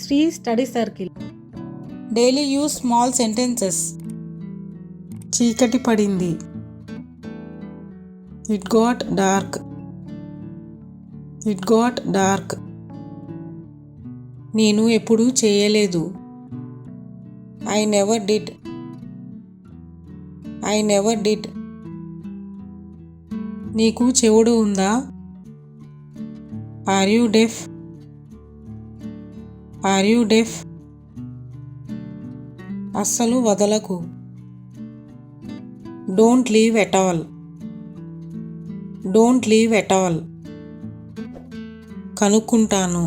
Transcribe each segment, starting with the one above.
Sri Study Circle. Daily use small sentences. చీకటి పడింది. It got dark. It got dark. నేను ఎప్పుడూ చేయలేదు. I never did. I never did. నీకు చెవుడు ఉందా? Are you deaf? Are you deaf? అస్సలు వదలకు. Don't leave at all. Don't leave at all. కనుక్కుంటాను.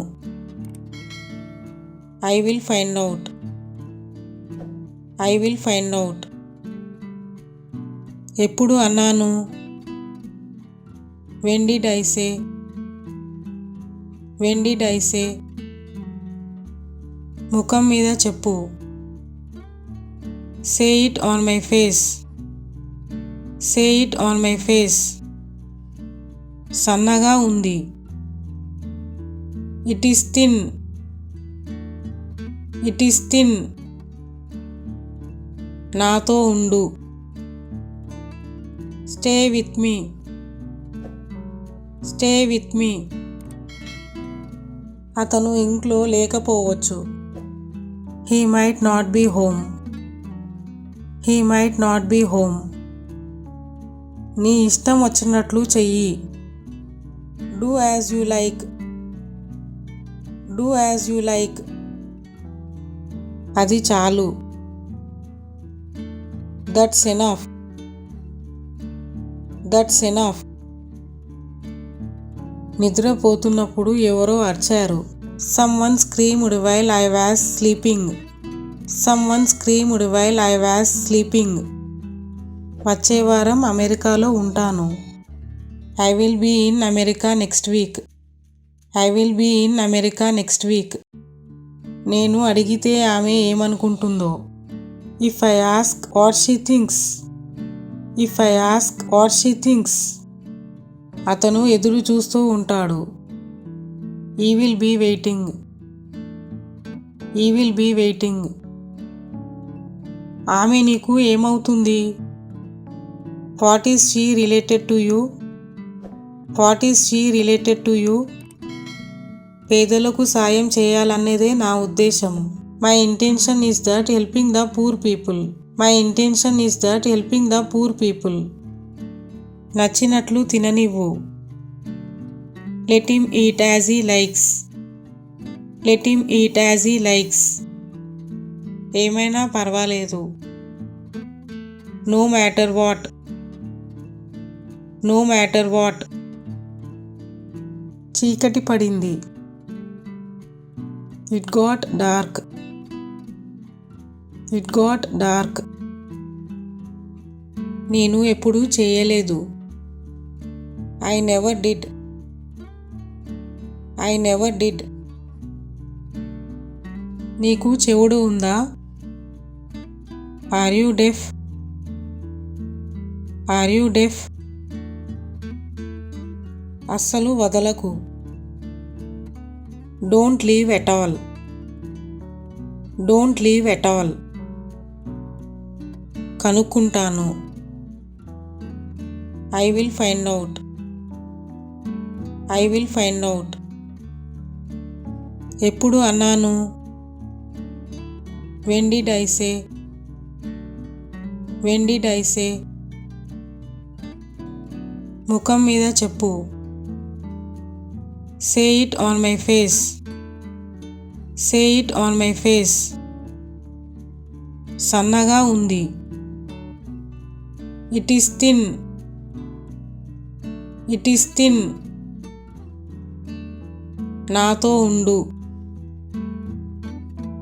I will find out. I will find out. ఎప్పుడు అన్నాను? When did I say? When did I say? ముఖం మీద చెప్పు. Say it on my face. Say it on my face. సన్నగా ఉంది. It is thin. It is thin. నాతో ఉండు. Stay with me. Stay with me. అతను ఇంట్లో లేకపోవచ్చు. He might not be home. He might not be home. నీ ఇష్టం వచ్చినట్లు చెయ్యి. Do as you like. Do as you like. అది చాలు. That's enough. That's enough. నిద్రపోతున్నప్పుడు ఎవరో అరిచారు. Someone screamed while I was sleeping. Someone screamed while I was sleeping. వచ్చే వారం అమెరికాలో ఉంటాను. I will be in America next week. I will be in America next week. నేను అడిగితే ఆమె ఏమనుకుంటుందో. If I ask what she thinks. If I ask what she thinks. అతను ఎదురు చూస్తూ ఉంటాడు. He will be waiting. He will be waiting. ఆమె నీకు ఏమవుతుంది? What is she related to you? What is she related to you? పేదలకు సాయం చేయాలనేదే నా ఉద్దేశం. My intention is that helping the poor people. My intention is that helping the poor people. నచ్చినట్లు తిననివ్వు. Let him eat as he likes. Let him eat as he likes. ఏమైనా పర్వాలేదు. No matter what. No matter what. చీకటి పడింది. It got dark. It got dark. నేను ఎప్పుడూ చేయలేదు. I never did. I never did. నీకు చెవుడు ఉందా? Are you deaf? Are you deaf? అస్సలు వదలకు. Don't leave at all. Don't leave at all. కనుక్కుంటాను. I will find out. I will find out. ఎప్పుడు అన్నాను? When did I say? When did I say? ముఖం మీద చెప్పు. Say it on my face. Say it on my face. సన్నగా ఉంది. It is thin. It is thin. నాతో ఉండు.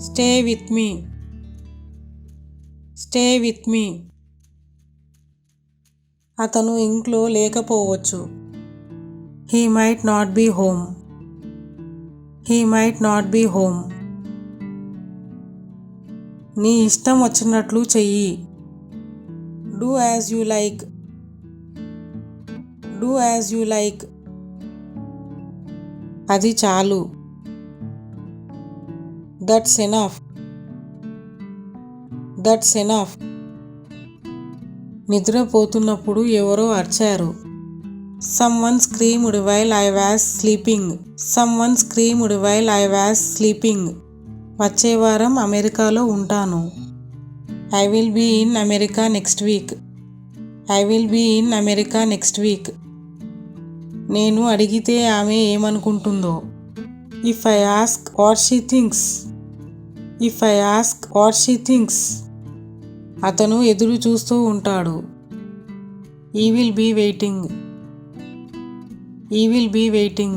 Stay with me. Stay with me. అతను ఇంట్లో లేకపోవచ్చు. He might not be home. He might not be home. నీ ఇష్టం వచ్చినట్లు చెయ్యి. Do as you like. Do as you like. అది చాలు. That's enough. That's enough. నిద్రపోతున్నప్పుడు ఎవరో అరిచారు. Someone screamed while I was sleeping. Someone screamed while I was sleeping. వచ్చే వారం అమెరికాలో ఉంటాను. I will be in America next week. I will be in America next week. నేను అడిగితే ఆమె ఏమనుకుంటుందో. If I ask what she thinks. If I ask what she thinks. అతను ఎదురు చూస్తూ ఉంటాడు. He will be waiting. He will be waiting.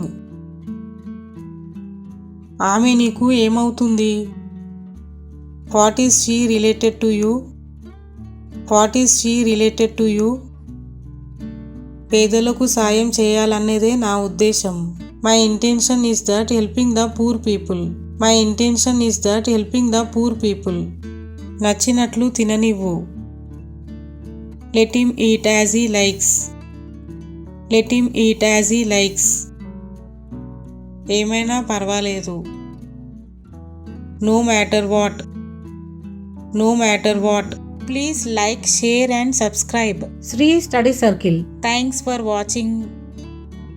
ఆమె నీకు ఏమవుతుంది? What is she related to you? What is she related to you? పేదలకు సాయం చేయాలన్నదే నా ఉద్దేశం. My intention is that helping the poor people. My intention is that helping the poor people. నచ్చినట్లు తిననివ్వు. Let him eat as he likes. Let him eat as he likes. ఏమైనా పర్వాలేదు. No matter what. No matter what. Please like, share and subscribe. Sri Study Circle. Thanks for watching.